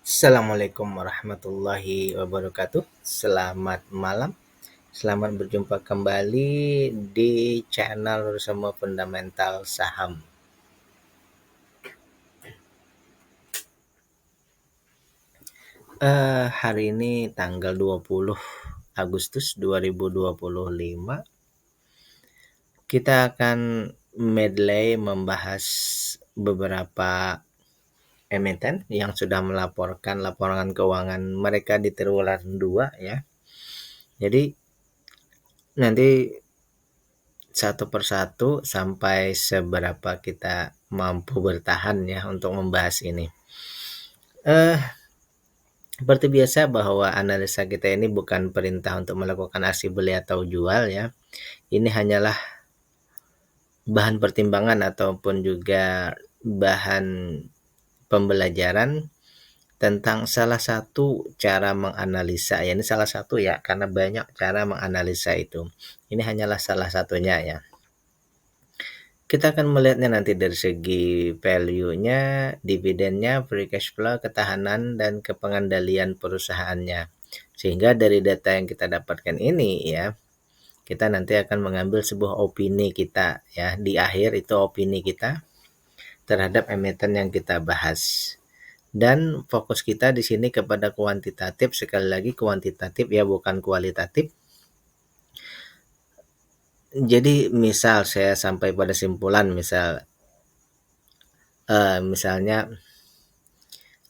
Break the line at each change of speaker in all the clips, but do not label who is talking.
Assalamualaikum warahmatullahi wabarakatuh. Selamat malam. Selamat berjumpa kembali di channel Semua Fundamental Saham. Hari ini tanggal 20 Agustus 2025. Kita akan medley membahas beberapa emiten yang sudah melaporkan laporan keuangan mereka di triwulan 2 ya. Jadi nanti satu persatu sampai seberapa kita mampu bertahan ya untuk membahas ini. Seperti biasa bahwa analisa kita ini bukan perintah untuk melakukan aksi beli atau jual ya. Ini hanyalah bahan pertimbangan ataupun juga bahan pembelajaran tentang salah satu cara menganalisa ya. Ini salah satu ya, karena banyak cara menganalisa itu. Ini hanyalah salah satunya ya. Kita akan melihatnya nanti dari segi value-nya, dividennya, free cash flow, ketahanan, dan kepengandalian perusahaannya. Sehingga dari data yang kita dapatkan ini ya, kita nanti akan mengambil sebuah opini kita ya. Di akhir itu opini kita terhadap emiten yang kita bahas. Dan fokus kita di sini kepada kuantitatif, sekali lagi kuantitatif ya, bukan kualitatif. Jadi misal saya sampai pada simpulan, misalnya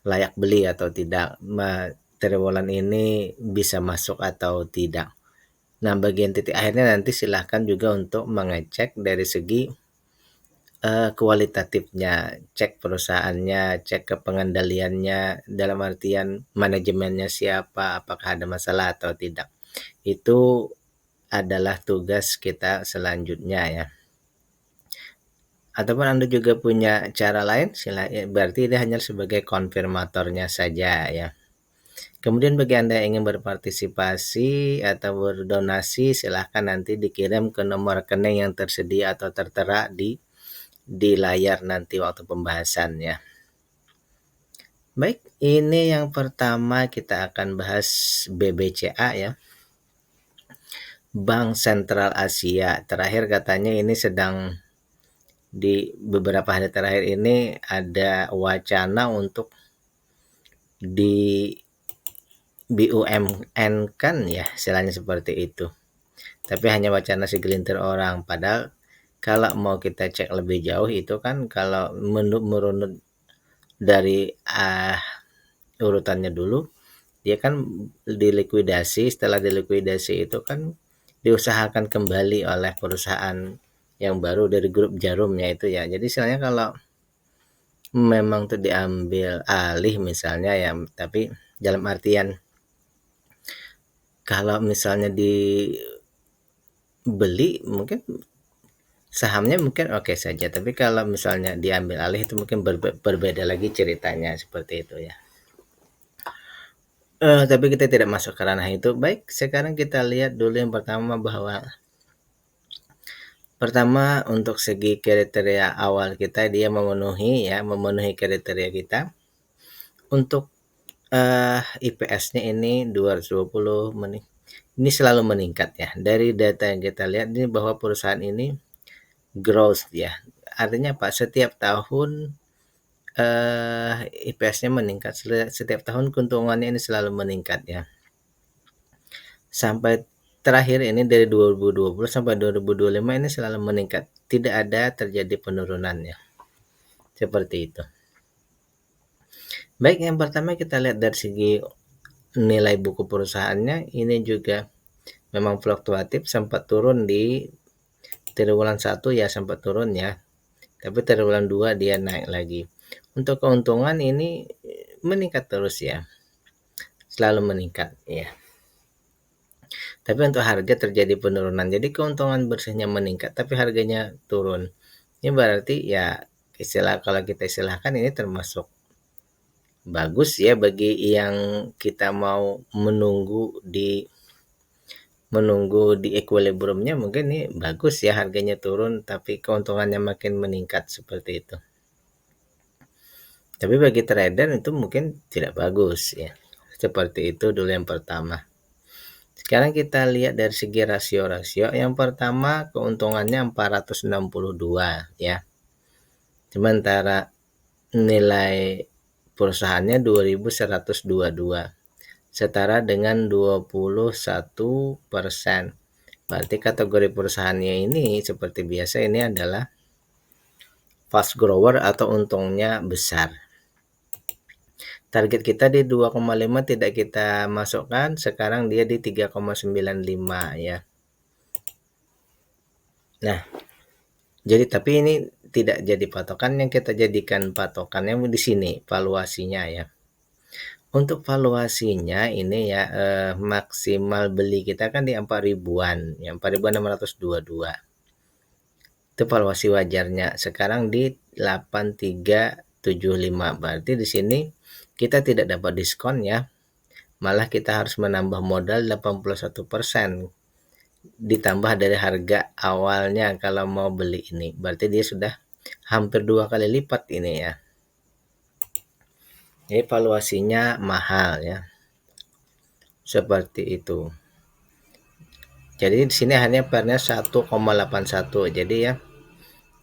layak beli atau tidak, triwulan ini bisa masuk atau tidak. Nah, bagian titik akhirnya nanti silahkan juga untuk mengecek dari segi kualitatifnya, cek perusahaannya, cek kepengandaliannya, dalam artian manajemennya siapa, apakah ada masalah atau tidak. Itu adalah tugas kita selanjutnya ya. Ataupun Anda juga punya cara lain, berarti ini hanya sebagai konfirmatornya saja ya. Kemudian bagi Anda yang ingin berpartisipasi atau berdonasi, silahkan nanti dikirim ke nomor rekening yang tersedia atau tertera di layar nanti waktu pembahasan ya. Baik, ini yang pertama kita akan bahas BBCA ya. Bank Sentral Asia. Terakhir katanya ini sedang di beberapa hari terakhir ini ada wacana untuk di BUMN kan ya, istilahnya seperti itu. Tapi hanya wacana segelintir orang. Padahal kalau mau kita cek lebih jauh itu kan, kalau merunut dari urutannya dulu, dia kan dilikuidasi. Setelah dilikuidasi itu kan diusahakan kembali oleh perusahaan yang baru dari grup Jarumnya itu ya. Jadi istilahnya kalau memang tuh diambil alih misalnya ya, tapi dalam artian kalau misalnya dibeli mungkin sahamnya mungkin oke saja, tapi kalau misalnya diambil alih itu mungkin berbeda lagi ceritanya, seperti itu ya. Tapi kita tidak masuk ke ranah itu. Baik, sekarang kita lihat dulu yang pertama, bahwa pertama untuk segi kriteria awal kita, dia memenuhi kriteria kita. Untuk IPS-nya ini 220 ini selalu meningkat ya. Dari data yang kita lihat ini bahwa perusahaan ini growth ya. Artinya apa? Setiap tahun IPS-nya meningkat. Setiap tahun keuntungannya ini selalu meningkat ya. Sampai terakhir ini dari 2020 sampai 2025 ini selalu meningkat. Tidak ada terjadi penurunan ya. Seperti itu. Baik, yang pertama kita lihat dari segi nilai buku perusahaannya. Ini juga memang fluktuatif, sempat turun di triwulan 1 ya, sempat turun ya. Tapi triwulan 2 dia naik lagi. Untuk keuntungan ini meningkat terus ya. Selalu meningkat ya. Tapi untuk harga terjadi penurunan. Jadi keuntungan bersihnya meningkat tapi harganya turun. Ini berarti ya, kalau kita istilahkan ini termasuk bagus ya bagi yang kita mau menunggu di equilibriumnya. Mungkin ini bagus ya, harganya turun tapi keuntungannya makin meningkat, seperti itu. Tapi bagi trader itu mungkin tidak bagus ya. Seperti itu dulu yang pertama. Sekarang kita lihat dari segi rasio-rasio. Yang pertama keuntungannya 462 ya. Sementara nilai perusahaannya 2122, setara dengan 21%. Berarti kategori perusahaannya ini seperti biasa ini adalah fast grower atau untungnya besar. Target kita di 2,5 tidak kita masukkan, sekarang dia di 3,95 ya. Nah, jadi tapi ini tidak jadi patokan, yang kita jadikan patokannya di sini valuasinya ya. Untuk valuasinya ini ya maksimal beli kita kan di 4 ribuan, ya 4.622. Itu valuasi wajarnya. Sekarang di 8375. Berarti di sini kita tidak dapat diskon ya. Malah kita harus menambah modal 81%. Ditambah dari harga awalnya kalau mau beli ini. Berarti dia sudah hampir 2 kali lipat ini ya. Jadi valuasinya mahal ya. Seperti itu. Jadi di sini hanya pernya 1,81. Jadi ya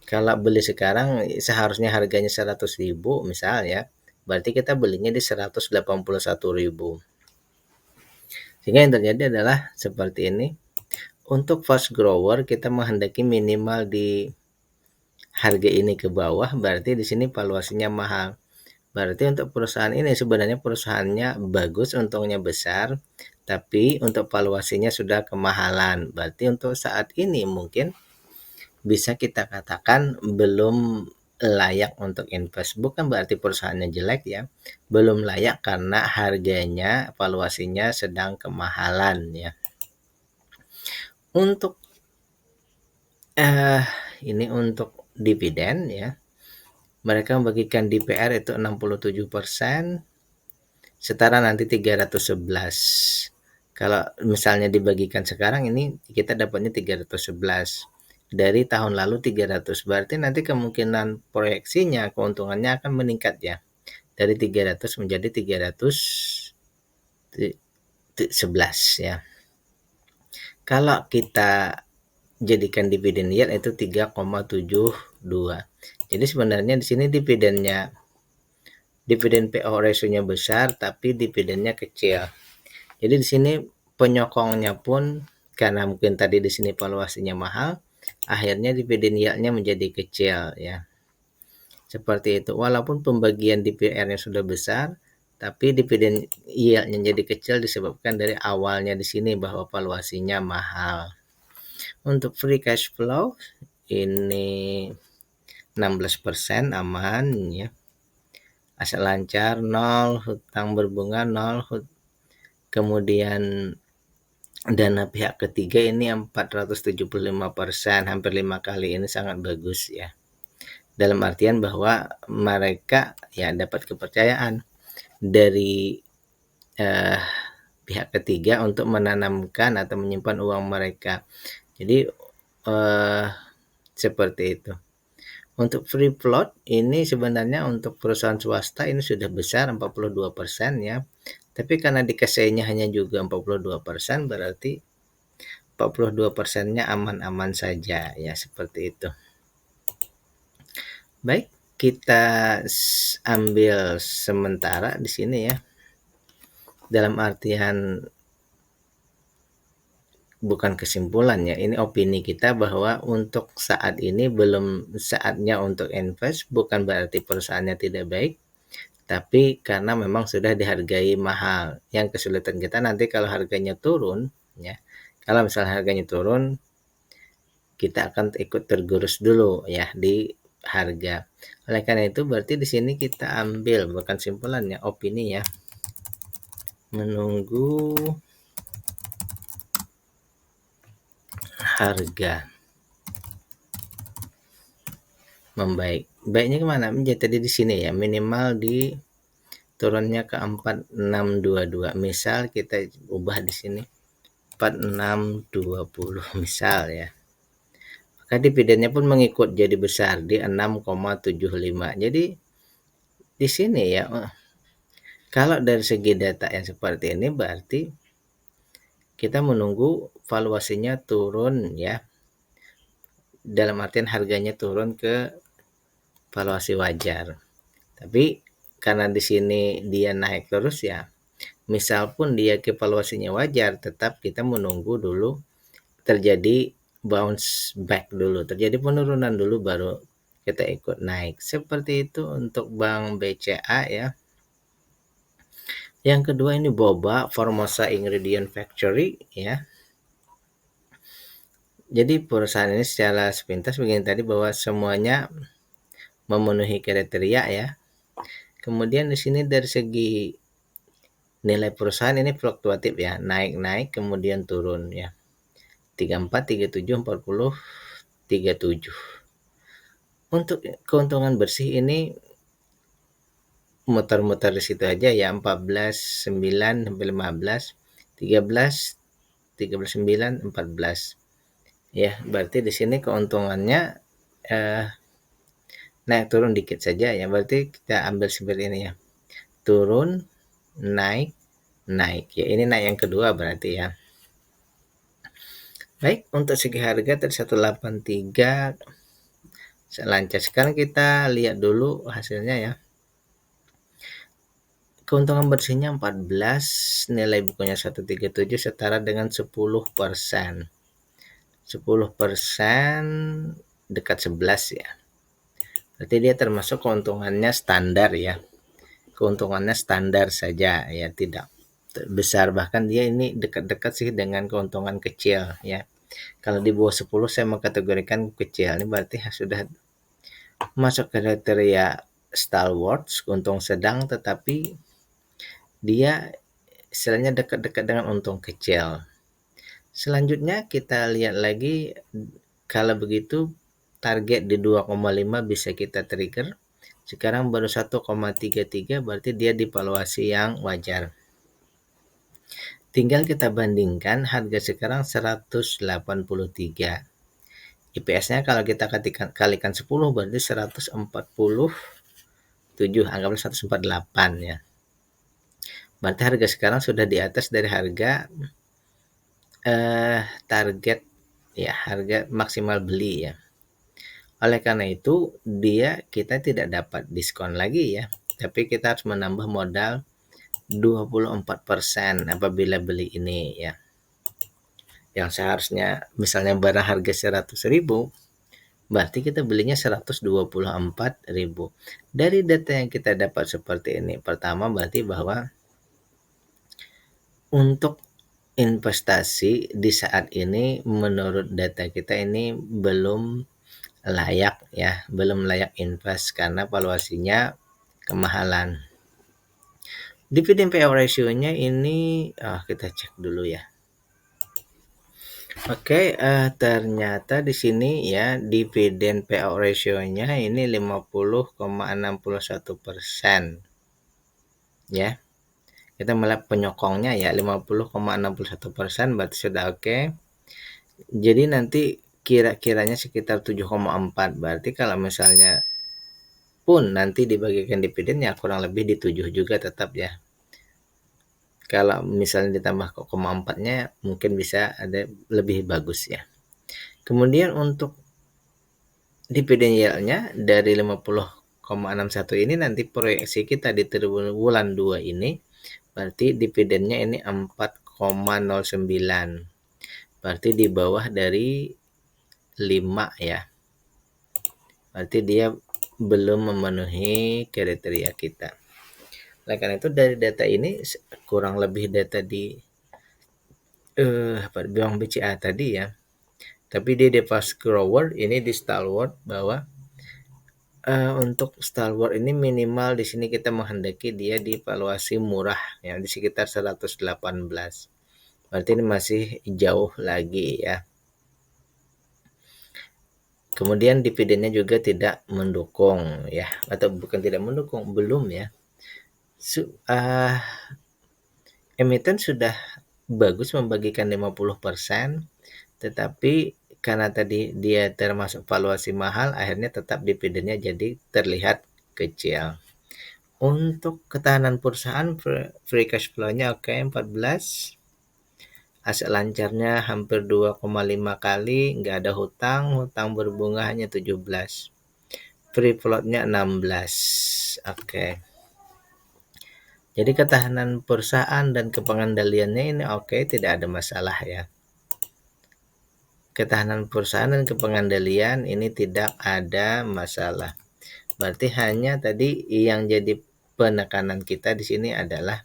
kalau beli sekarang seharusnya harganya 100.000 misal ya. Berarti kita belinya di 181.000. Sehingga yang terjadi adalah seperti ini. Untuk fast grower kita menghendaki minimal di harga ini ke bawah, berarti di sini valuasinya mahal. Berarti untuk perusahaan ini sebenarnya perusahaannya bagus, untungnya besar, tapi untuk valuasinya sudah kemahalan. Berarti untuk saat ini mungkin bisa kita katakan belum layak untuk invest. Bukan berarti perusahaannya jelek ya, belum layak karena harganya, valuasinya sedang kemahalan ya. Untuk ini untuk dividen ya, mereka membagikan DPR itu 67%, setara nanti 311. Kalau misalnya dibagikan sekarang ini kita dapatnya 311. Dari tahun lalu 300. Berarti nanti kemungkinan proyeksinya keuntungannya akan meningkat ya. Dari 300 menjadi 311 ya. Kalau kita jadikan dividen yield itu 3,72. Jadi sebenarnya di sini dividen PO ratio-nya besar tapi dividennya kecil. Jadi di sini penyokongnya pun karena mungkin tadi di sini valuasinya mahal, akhirnya dividen yield-nya menjadi kecil ya. Seperti itu. Walaupun pembagian DPR-nya sudah besar, tapi dividen yield-nya jadi kecil disebabkan dari awalnya di sini bahwa valuasinya mahal. Untuk free cash flow ini 16% aman ya. Aset lancar 0, hutang berbunga 0, kemudian dana pihak ketiga ini 475%, hampir 5 kali, ini sangat bagus ya. Dalam artian bahwa mereka ya dapat kepercayaan dari pihak ketiga untuk menanamkan atau menyimpan uang mereka. Jadi seperti itu. Untuk free float ini sebenarnya untuk perusahaan swasta ini sudah besar 42% ya. Tapi karena dikasihnya hanya juga 42%, berarti 42%-nya aman-aman saja ya, seperti itu. Baik, kita ambil sementara di sini ya. Dalam artian bukan kesimpulannya, ini opini kita bahwa untuk saat ini belum saatnya untuk invest, bukan berarti perusahaannya tidak baik, tapi karena memang sudah dihargai mahal. Yang kesulitan kita nanti kalau harganya turun ya. Kalau misalnya harganya turun, kita akan ikut tergerus dulu ya di harga. Oleh karena itu berarti di sini kita ambil bukan simpulannya, opini ya. Menunggu harga membaik. Baiknya kemana? Jadi di sini ya, minimal di turunnya ke 4622. Misal kita ubah di sini 4620 misal ya. Maka dividennya pun mengikut jadi besar di 6,75. Jadi di sini ya, kalau dari segi data yang seperti ini berarti kita menunggu valuasinya turun ya, dalam artian harganya turun ke valuasi wajar. Tapi karena di sini dia naik terus ya, misal pun dia ke valuasinya wajar, tetap kita menunggu dulu terjadi bounce back dulu, terjadi penurunan dulu baru kita ikut naik. Seperti itu untuk Bank BCA ya. Yang kedua ini Boba Formosa Ingredient Factory ya. Jadi perusahaan ini secara sepintas begini tadi, bahwa semuanya memenuhi kriteria ya. Kemudian di sini dari segi nilai perusahaan ini fluktuatif ya, naik-naik kemudian turun ya. 34, 37, 40, 37. Untuk keuntungan bersih ini muter-muter di situ aja ya, 14,9 sampai 15, 13, 13,9, 14. Ya, berarti di sini keuntungannya naik turun dikit saja ya. Berarti kita ambil seperti ini ya. Turun, naik, naik. Ya, ini naik yang kedua berarti ya. Baik, untuk segi harga tadi 183 lancar. Sekarang kita lihat dulu hasilnya ya. Keuntungan bersihnya 14, nilai bukunya 137 setara dengan 10%. 10% dekat 11 ya. Berarti dia termasuk keuntungannya standar ya. Keuntungannya standar saja ya, tidak besar, bahkan dia ini dekat-dekat sih dengan keuntungan kecil ya. Kalau di bawah 10 saya mengkategorikan kecil. Ini berarti sudah masuk kriteria stalwarts, untung sedang, tetapi dia istilahnya dekat-dekat dengan untung kecil. Selanjutnya kita lihat lagi, kalau begitu target di 2,5 bisa kita trigger. Sekarang baru 1,33, berarti dia di valuasi yang wajar. Tinggal kita bandingkan harga sekarang 183. IPS-nya kalau kita kalikan 10 berarti 147, anggaplah 148 ya. Berarti harga sekarang sudah di atas dari harga target ya, harga maksimal beli ya. Oleh karena itu kita tidak dapat diskon lagi ya, tapi kita harus menambah modal 24% apabila beli ini ya. Yang seharusnya misalnya barang harga 100.000, berarti kita belinya 124.000. Dari data yang kita dapat seperti ini, pertama berarti bahwa untuk investasi di saat ini menurut data kita ini belum layak ya, belum layak invest karena valuasinya kemahalan. Dividend payout ratio-nya ini kita cek dulu ya. Oke, ternyata di sini ya dividen payout ratio-nya ini 50,61% ya. Kita melihat penyokongnya ya 50,61%, berarti sudah oke. Jadi nanti kira-kiranya sekitar 7,4, berarti kalau misalnya pun nanti dibagikan dividen ya kurang lebih di 7 juga tetap ya. Kalau misalnya ditambah 0,4-nya mungkin bisa ada lebih bagus ya. Kemudian untuk dividen yield-nya dari 50,61 ini nanti proyeksi kita di triwulan 2 ini berarti dividennya ini 4,09. Berarti di bawah dari 5 ya. Berarti dia belum memenuhi kriteria kita. Oleh karena itu dari data ini kurang lebih data di Bank BCA tadi ya. Tapi dia di fast grower, ini di stalwart, bahwa untuk stalwart ini minimal di sini kita menghendaki dia di valuasi murah ya, di sekitar 118. Berarti ini masih jauh lagi ya. Kemudian dividennya juga tidak mendukung ya, atau bukan tidak mendukung, belum ya. Emiten sudah bagus membagikan 50%, tetapi karena tadi dia termasuk valuasi mahal, akhirnya tetap dividennya jadi terlihat kecil. Untuk ketahanan perusahaan free cash flow-nya oke, 14. Aset lancarnya hampir 2,5 kali, nggak ada hutang berbunga hanya 17. Free float-nya 16. Oke. Jadi ketahanan perusahaan dan pengendaliannya ini oke, tidak ada masalah ya. Ketahanan perusahaan dan pengendalian ini tidak ada masalah. Berarti hanya tadi yang jadi penekanan kita di sini adalah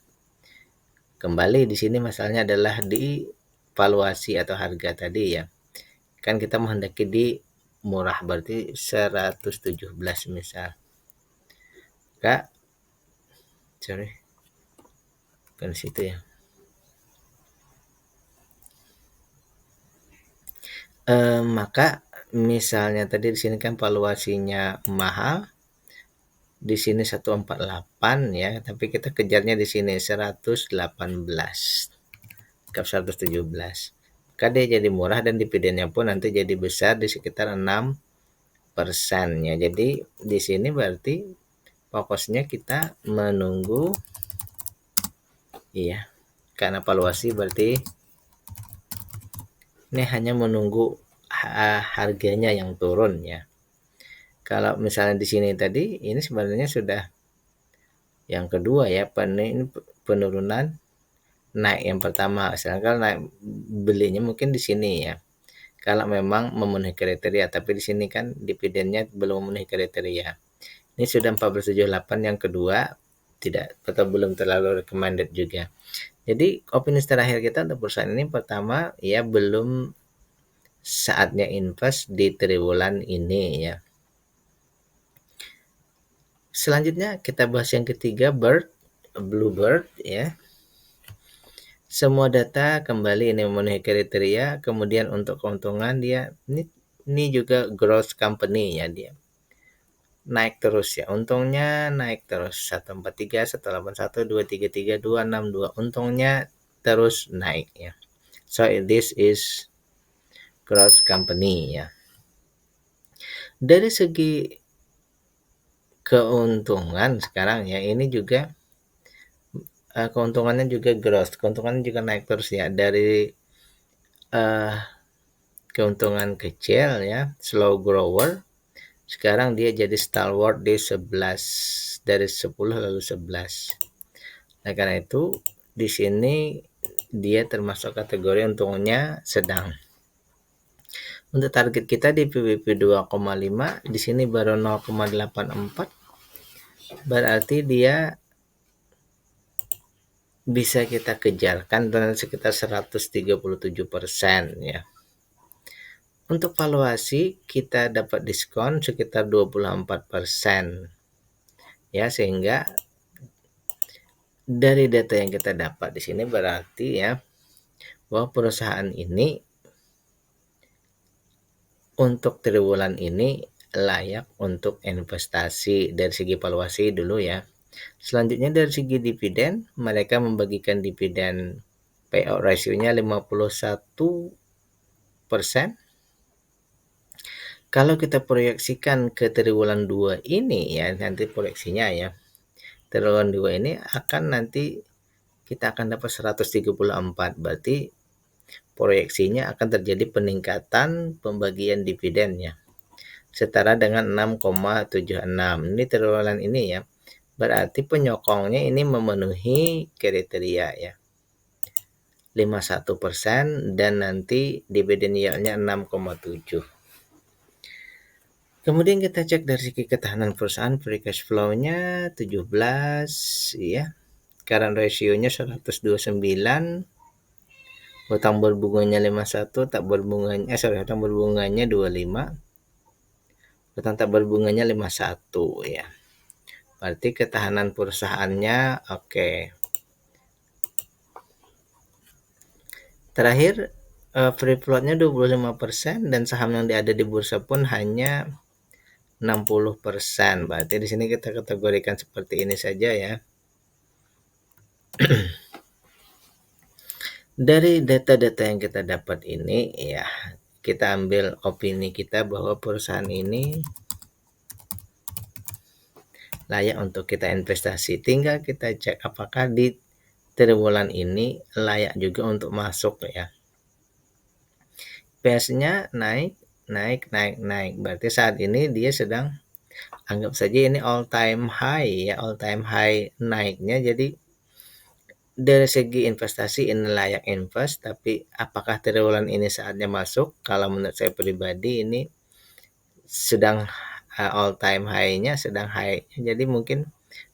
kembali di sini masalahnya adalah di valuasi atau harga tadi ya. Kan kita menghendaki di murah, berarti 117 misal. Kak, sorry, bukan situ ya. Maka misalnya tadi di sini kan valuasinya mahal, di sini 148 ya, tapi kita kejarnya di sini 118, ke 117. Maka dia jadi murah dan dividennya pun nanti jadi besar di sekitar 6% ya. Jadi di sini berarti fokusnya kita menunggu iya, karena valuasi berarti ini hanya menunggu harganya yang turun ya. Kalau misalnya di sini tadi ini sebenarnya sudah yang kedua ya, ini penurunan, naik yang pertama. Sedangkan naik belinya mungkin di sini ya. Kalau memang memenuhi kriteria, tapi di sini kan dividennya belum memenuhi kriteria. Ini sudah 1478 yang kedua, tidak atau belum terlalu recommended juga. Jadi opini terakhir kita untuk perusahaan ini pertama ya belum saatnya invest di triwulan ini ya. Selanjutnya kita bahas yang ketiga, Bluebird ya. Semua data kembali ini memenuhi kriteria. Kemudian untuk keuntungan dia ini juga growth company ya, dia naik terus ya, untungnya naik terus 143, 181, 233, 262, untungnya terus naik ya. So this is growth company ya. Dari segi keuntungan sekarang ya, ini juga keuntungannya juga growth, keuntungannya juga naik terus ya, dari keuntungan kecil ya, slow grower, sekarang dia jadi stalwart di 11, dari 10 lalu 11. Nah karena itu di sini dia termasuk kategori untungnya sedang. Untuk target kita di PBB 2,5, di sini baru 0,84, berarti dia bisa kita kejarkan dengan sekitar 137% ya. Untuk valuasi kita dapat diskon sekitar 24% ya, sehingga dari data yang kita dapat di sini berarti ya bahwa perusahaan ini untuk triwulan ini layak untuk investasi dari segi valuasi dulu ya. Selanjutnya dari segi dividen, mereka membagikan dividen payout ratio-nya 51%. Kalau kita proyeksikan ke triwulan 2 ini ya, nanti proyeksinya ya, triwulan 2 ini akan nanti kita akan dapat 134, berarti proyeksinya akan terjadi peningkatan pembagian dividennya setara dengan 6,76. Ini triwulan ini ya, berarti penyokongnya ini memenuhi kriteria ya, 51% dan nanti dividen yield-nya 6,7. Kemudian kita cek dari segi ketahanan perusahaan, free cash flow-nya 17 ya. Current ratio-nya 129. Hutang berbunganya 51, hutang berbunganya 25. Hutang tak berbunganya 51 ya. Berarti ketahanan perusahaannya oke. Terakhir free float-nya 25% dan saham yang ada di bursa pun hanya 60%. Berarti di sini kita kategorikan seperti ini saja ya. Dari data-data yang kita dapat ini ya, kita ambil opini kita bahwa perusahaan ini layak untuk kita investasi. Tinggal kita cek apakah di triwulan ini layak juga untuk masuk ya. PS-nya naik, berarti saat ini dia sedang, anggap saja ini all time high ya, all time high naiknya. Jadi dari segi investasi ini layak invest, tapi apakah triwulan ini saatnya masuk? Kalau menurut saya pribadi ini sedang all time high-nya sedang high, jadi mungkin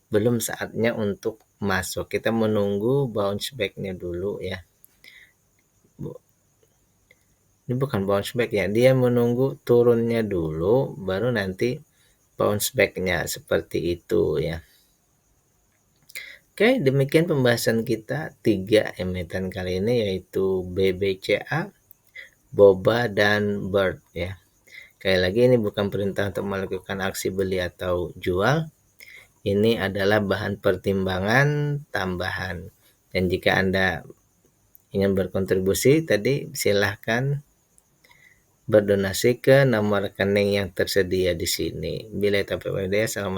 belum saatnya untuk masuk. Kita menunggu bounce back-nya dulu ya. Ini bukan bounce back ya, dia menunggu turunnya dulu baru nanti bounce back-nya, seperti itu ya. Oke, demikian pembahasan kita 3 emiten kali ini, yaitu BBCA, Boba, dan Bird ya. Sekali lagi ini bukan perintah untuk melakukan aksi beli atau jual. Ini adalah bahan pertimbangan tambahan. Dan jika Anda ingin berkontribusi tadi, silahkan berdonasi ke nomor rekening yang tersedia di sini. Bila taufiq wal hidayah.